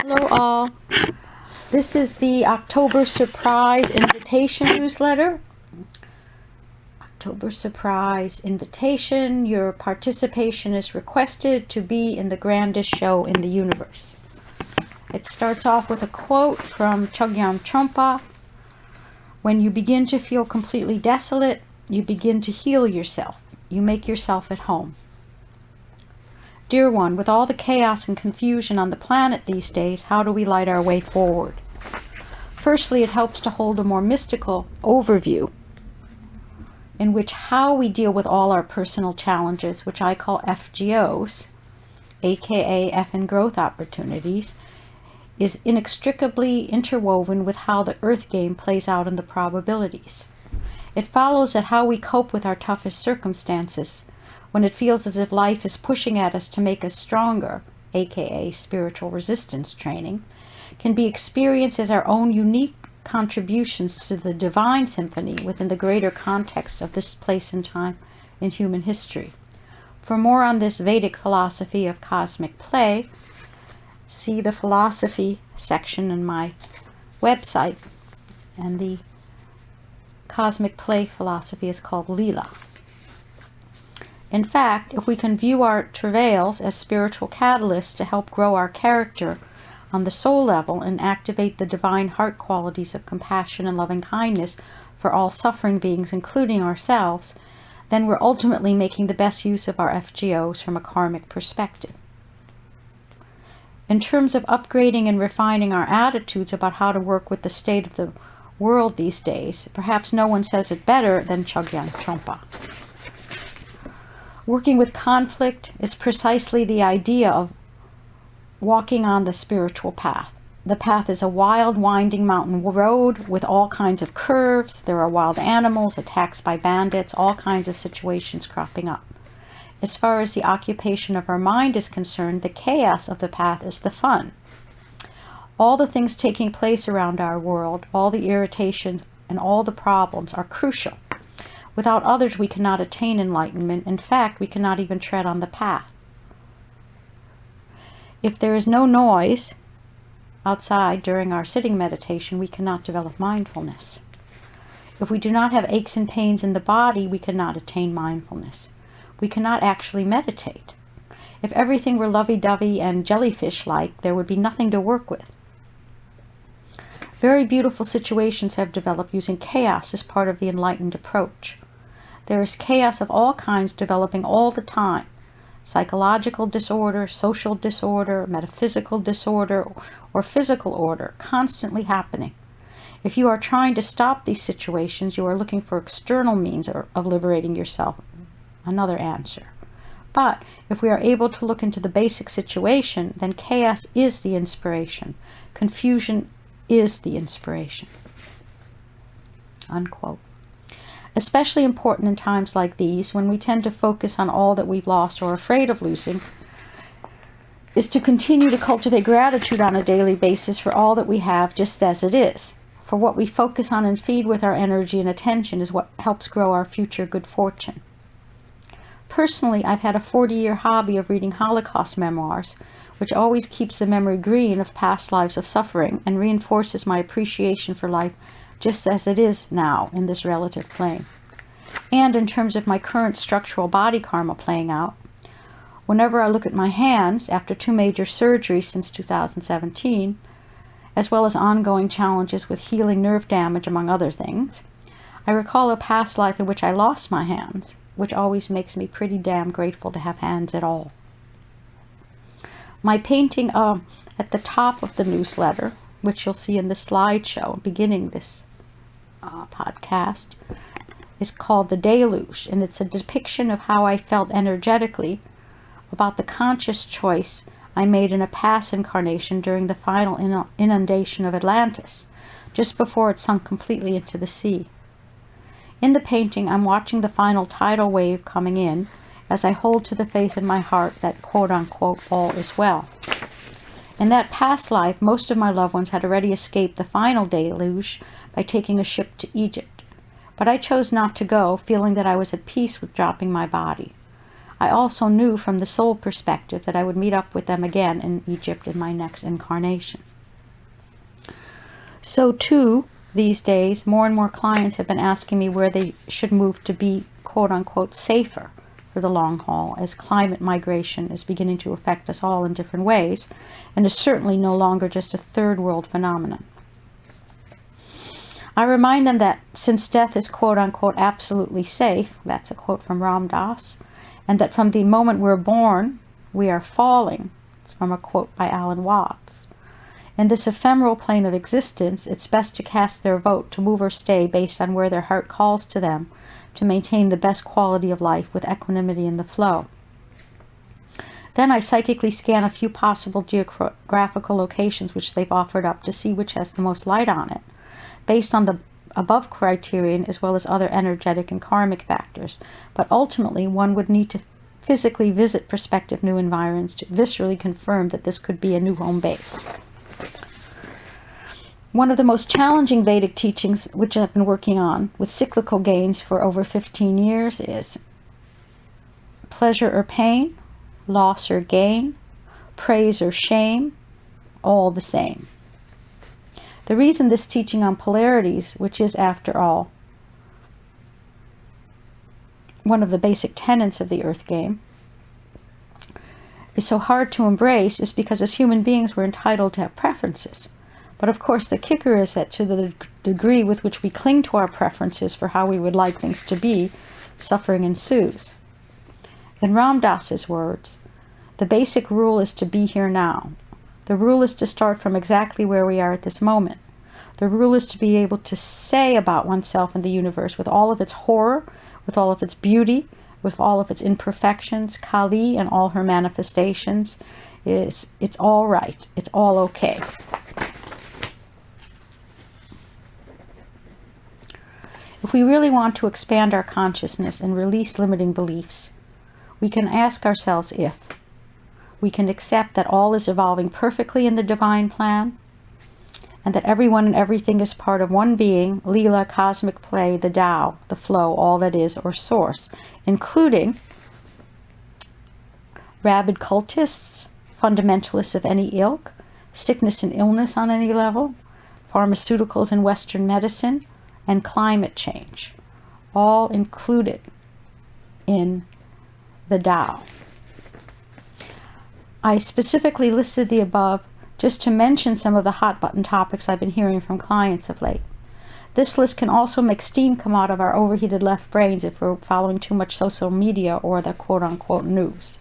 Hello all. This is the October Surprise Invitation newsletter. October Surprise Invitation. Your participation is requested to be in the grandest show in the universe. It starts off with a quote from Chogyam Trungpa. When you begin to feel completely desolate, you begin to heal yourself. You make yourself at home. Dear one, with all the chaos and confusion on the planet these days, how do we light our way forward? Firstly, it helps to hold a more mystical overview in which how we deal with all our personal challenges, which I call FGOs, aka F and growth opportunities, is inextricably interwoven with how the Earth game plays out in the probabilities. It follows that how we cope with our toughest circumstances, when it feels as if life is pushing at us to make us stronger, aka spiritual resistance training, can be experienced as our own unique contributions to the divine symphony within the greater context of this place and time in human history. For more on this Vedic philosophy of cosmic play, see the philosophy section in my website, and the cosmic play philosophy is called Leela. In fact, if we can view our travails as spiritual catalysts to help grow our character on the soul level and activate the divine heart qualities of compassion and loving kindness for all suffering beings, including ourselves, then we're ultimately making the best use of our FGOs from a karmic perspective. In terms of upgrading and refining our attitudes about how to work with the state of the world these days, perhaps no one says it better than Chogyam Trungpa. Working with conflict is precisely the idea of walking on the spiritual path. The path is a wild, winding mountain road with all kinds of curves. There are wild animals, attacks by bandits, all kinds of situations cropping up. As far as the occupation of our mind is concerned, the chaos of the path is the fun. All the things taking place around our world, all the irritations and all the problems are crucial. Without others, we cannot attain enlightenment. In fact, we cannot even tread on the path. If there is no noise outside during our sitting meditation, we cannot develop mindfulness. If we do not have aches and pains in the body, we cannot attain mindfulness. We cannot actually meditate. If everything were lovey-dovey and jellyfish-like, there would be nothing to work with. Very beautiful situations have developed using chaos as part of the enlightened approach. There is chaos of all kinds developing all the time. Psychological disorder, social disorder, metaphysical disorder, or physical order, constantly happening. If you are trying to stop these situations, you are looking for external means of liberating yourself. Another answer. But if we are able to look into the basic situation, then chaos is the inspiration. Confusion is the inspiration. Unquote. Especially important in times like these, when we tend to focus on all that we've lost or are afraid of losing, is to continue to cultivate gratitude on a daily basis for all that we have just as it is. For what we focus on and feed with our energy and attention is what helps grow our future good fortune. Personally, I've had a 40-year hobby of reading Holocaust memoirs, which always keeps the memory green of past lives of suffering and reinforces my appreciation for life just as it is now in this relative plane. And in terms of my current structural body karma playing out, whenever I look at my hands after 2 major surgeries since 2017, as well as ongoing challenges with healing nerve damage among other things, I recall a past life in which I lost my hands, which always makes me pretty damn grateful to have hands at all. My painting at the top of the newsletter, which you'll see in the slideshow beginning this podcast, is called The Deluge, and it's a depiction of how I felt energetically about the conscious choice I made in a past incarnation during the final inundation of Atlantis, just before it sunk completely into the sea. In the painting, I'm watching the final tidal wave coming in as I hold to the faith in my heart that quote-unquote all is well. In that past life, most of my loved ones had already escaped the final deluge by taking a ship to Egypt. But I chose not to go, feeling that I was at peace with dropping my body. I also knew from the soul perspective that I would meet up with them again in Egypt in my next incarnation. So too, these days, more and more clients have been asking me where they should move to be, quote-unquote, safer for the long haul, as climate migration is beginning to affect us all in different ways, and is certainly no longer just a third world phenomenon. I remind them that since death is, quote-unquote, absolutely safe, that's a quote from Ramdas, and that from the moment we're born, we are falling, it's from a quote by Alan Watts. In this ephemeral plane of existence, it's best to cast their vote to move or stay based on where their heart calls to them to maintain the best quality of life with equanimity in the flow. Then I psychically scan a few possible geographical locations which they've offered up to see which has the most light on it, based on the above criterion as well as other energetic and karmic factors. But ultimately, one would need to physically visit prospective new environs to viscerally confirm that this could be a new home base. One of the most challenging Vedic teachings, which I've been working on with cyclical gains for over 15 years, is pleasure or pain, loss or gain, praise or shame, all the same. The reason this teaching on polarities, which is, after all, one of the basic tenets of the Earth game, is so hard to embrace is because as human beings we're entitled to have preferences. But of course the kicker is that to the degree with which we cling to our preferences for how we would like things to be, suffering ensues. In Ramdas's words, the basic rule is to be here now. The rule is to start from exactly where we are at this moment. The rule is to be able to say about oneself and the universe with all of its horror, with all of its beauty, with all of its imperfections, Kali and all her manifestations, it's all right, it's all okay. If we really want to expand our consciousness and release limiting beliefs, we can ask ourselves if we can accept that all is evolving perfectly in the divine plan, and that everyone and everything is part of one being, Leela, cosmic play, the Tao, the flow, all that is, or source, including rabid cultists, fundamentalists of any ilk, sickness and illness on any level, pharmaceuticals and Western medicine, and climate change, all included in the Tao. I specifically listed the above just to mention some of the hot button topics I've been hearing from clients of late. This list can also make steam come out of our overheated left brains if we're following too much social media or the quote-unquote news.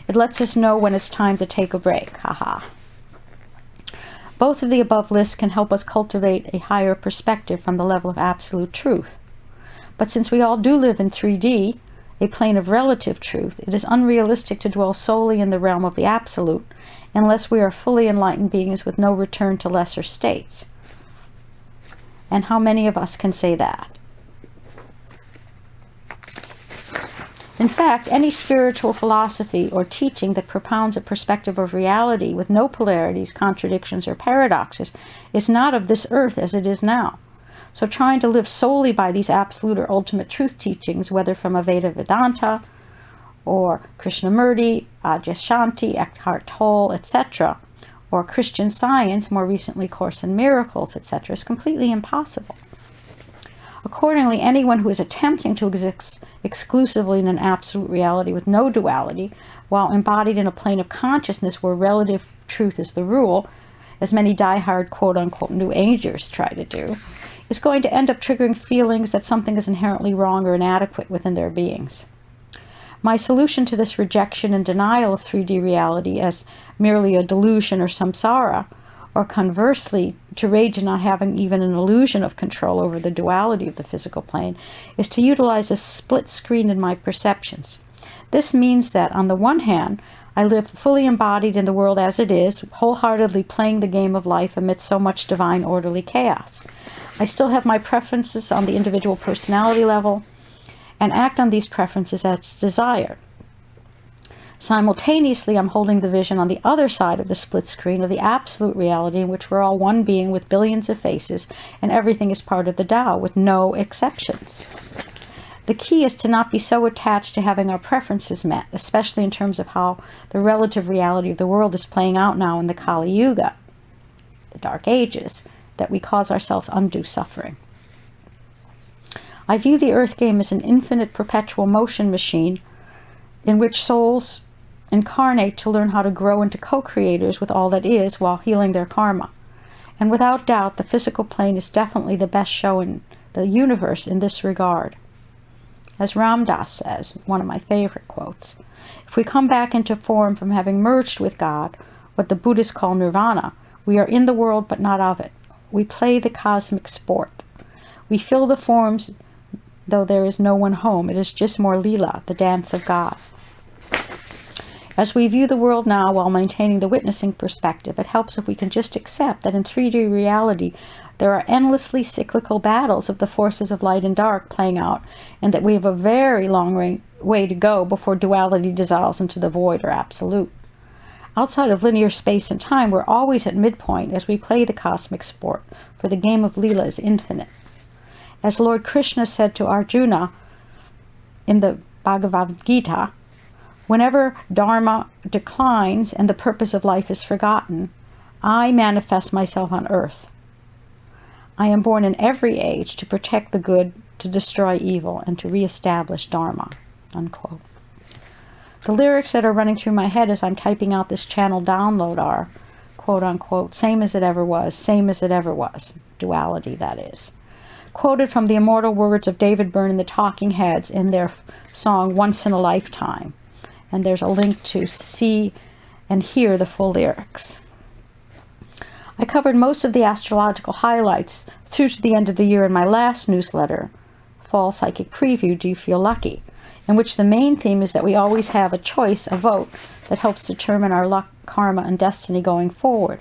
It lets us know when it's time to take a break, haha. Both of the above lists can help us cultivate a higher perspective from the level of absolute truth. But since we all do live in 3D, a plane of relative truth, it is unrealistic to dwell solely in the realm of the absolute unless we are fully enlightened beings with no return to lesser states. And how many of us can say that? In fact, any spiritual philosophy or teaching that propounds a perspective of reality with no polarities, contradictions, or paradoxes is not of this earth as it is now. So trying to live solely by these absolute or ultimate truth teachings, whether from Advaita Vedanta or Krishnamurti, Adyashanti, Eckhart Tolle, etc., or Christian Science, more recently Course in Miracles, etc., is completely impossible. Accordingly, anyone who is attempting to exist exclusively in an absolute reality with no duality, while embodied in a plane of consciousness where relative truth is the rule, as many die-hard quote-unquote New Agers try to do, is going to end up triggering feelings that something is inherently wrong or inadequate within their beings. My solution to this rejection and denial of 3D reality as merely a delusion or samsara, or conversely, to rage in not having even an illusion of control over the duality of the physical plane, is to utilize a split screen in my perceptions. This means that, on the one hand, I live fully embodied in the world as it is, wholeheartedly playing the game of life amidst so much divine orderly chaos. I still have my preferences on the individual personality level, and act on these preferences as desired. Simultaneously, I'm holding the vision on the other side of the split screen of the absolute reality in which we're all one being with billions of faces, and everything is part of the Tao with no exceptions. The key is to not be so attached to having our preferences met, especially in terms of how the relative reality of the world is playing out now in the Kali Yuga, the Dark Ages, that we cause ourselves undue suffering. I view the Earth game as an infinite perpetual motion machine in which souls incarnate to learn how to grow into co-creators with all that is while healing their karma. And without doubt, the physical plane is definitely the best show in the universe in this regard. As Ram Dass says, one of my favorite quotes, if we come back into form from having merged with God, what the Buddhists call nirvana, we are in the world but not of it. We play the cosmic sport. We fill the forms, though there is no one home. It is just more lila, the dance of God. As we view the world now while maintaining the witnessing perspective, it helps if we can just accept that in 3D reality there are endlessly cyclical battles of the forces of light and dark playing out, and that we have a very long way to go before duality dissolves into the void or absolute. Outside of linear space and time, we're always at midpoint as we play the cosmic sport, for the game of Leela is infinite. As Lord Krishna said to Arjuna in the Bhagavad Gita, whenever Dharma declines and the purpose of life is forgotten, I manifest myself on earth. I am born in every age to protect the good, to destroy evil, and to reestablish Dharma. Unquote. The lyrics that are running through my head as I'm typing out this channel download are, quote unquote, same as it ever was, same as it ever was. Duality, that is. Quoted from the immortal words of David Byrne and the Talking Heads in their song Once in a Lifetime. And there's a link to see and hear the full lyrics. I covered most of the astrological highlights through to the end of the year in my last newsletter, Fall Psychic Preview, Do You Feel Lucky?, in which the main theme is that we always have a choice, a vote, that helps determine our luck, karma, and destiny going forward.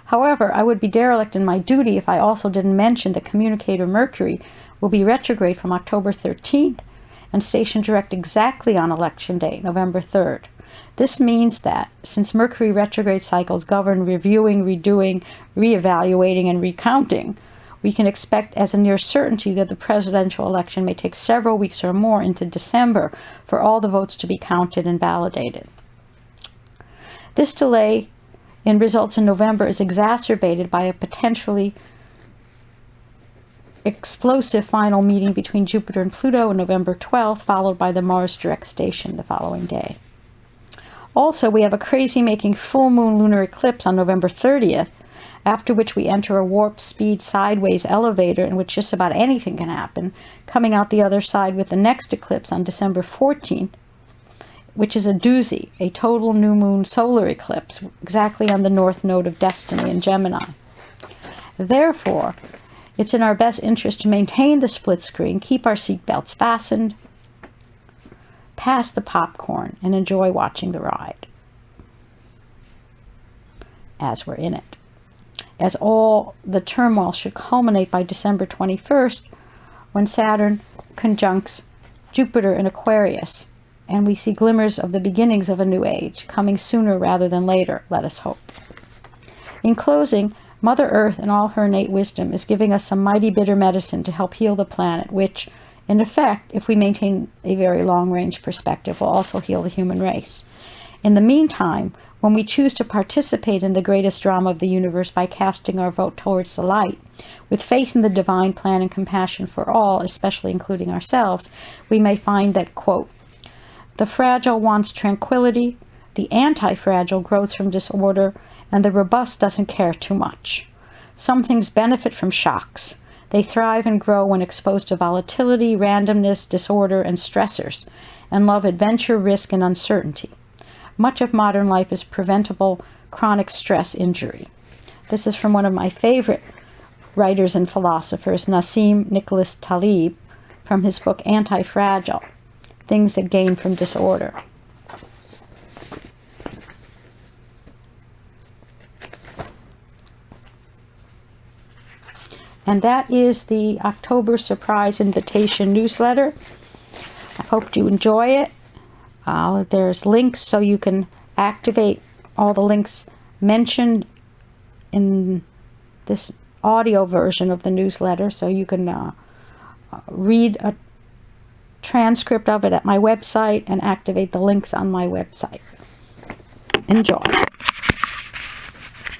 However, I would be derelict in my duty if I also didn't mention that Communicator Mercury will be retrograde from October 13th and station direct exactly on election day, November 3rd. This means that, since Mercury retrograde cycles govern reviewing, redoing, reevaluating, and recounting, we can expect as a near certainty that the presidential election may take several weeks or more into December for all the votes to be counted and validated. This delay in results in November is exacerbated by a potentially explosive final meeting between Jupiter and Pluto on November 12th, followed by the Mars direct station the following day. Also, we have a crazy-making full moon lunar eclipse on November 30th, after which we enter a warp speed sideways elevator in which just about anything can happen, coming out the other side with the next eclipse on December 14th, which is a doozy, a total new moon solar eclipse, exactly on the north node of destiny in Gemini. Therefore, it's in our best interest to maintain the split screen, keep our seatbelts fastened, pass the popcorn, and enjoy watching the ride as we're in it. As all the turmoil should culminate by December 21st, when Saturn conjuncts Jupiter in Aquarius, and we see glimmers of the beginnings of a new age, coming sooner rather than later, let us hope. In closing, Mother Earth, in all her innate wisdom, is giving us some mighty bitter medicine to help heal the planet, which, in effect, if we maintain a very long-range perspective, will also heal the human race. In the meantime, when we choose to participate in the greatest drama of the universe by casting our vote towards the light, with faith in the divine plan and compassion for all, especially including ourselves, we may find that, quote, the fragile wants tranquility, the anti-fragile grows from disorder, and the robust doesn't care too much. Some things benefit from shocks. They thrive and grow when exposed to volatility, randomness, disorder, and stressors, and love adventure, risk, and uncertainty. Much of modern life is preventable chronic stress injury. This is from one of my favorite writers and philosophers, Nassim Nicholas Taleb, from his book Antifragile, Things That Gain from Disorder. And that is the October Surprise Invitation newsletter. I hope you enjoy it. There's links so you can activate all the links mentioned in this audio version of the newsletter, so you can read a transcript of it at my website and activate the links on my website. Enjoy.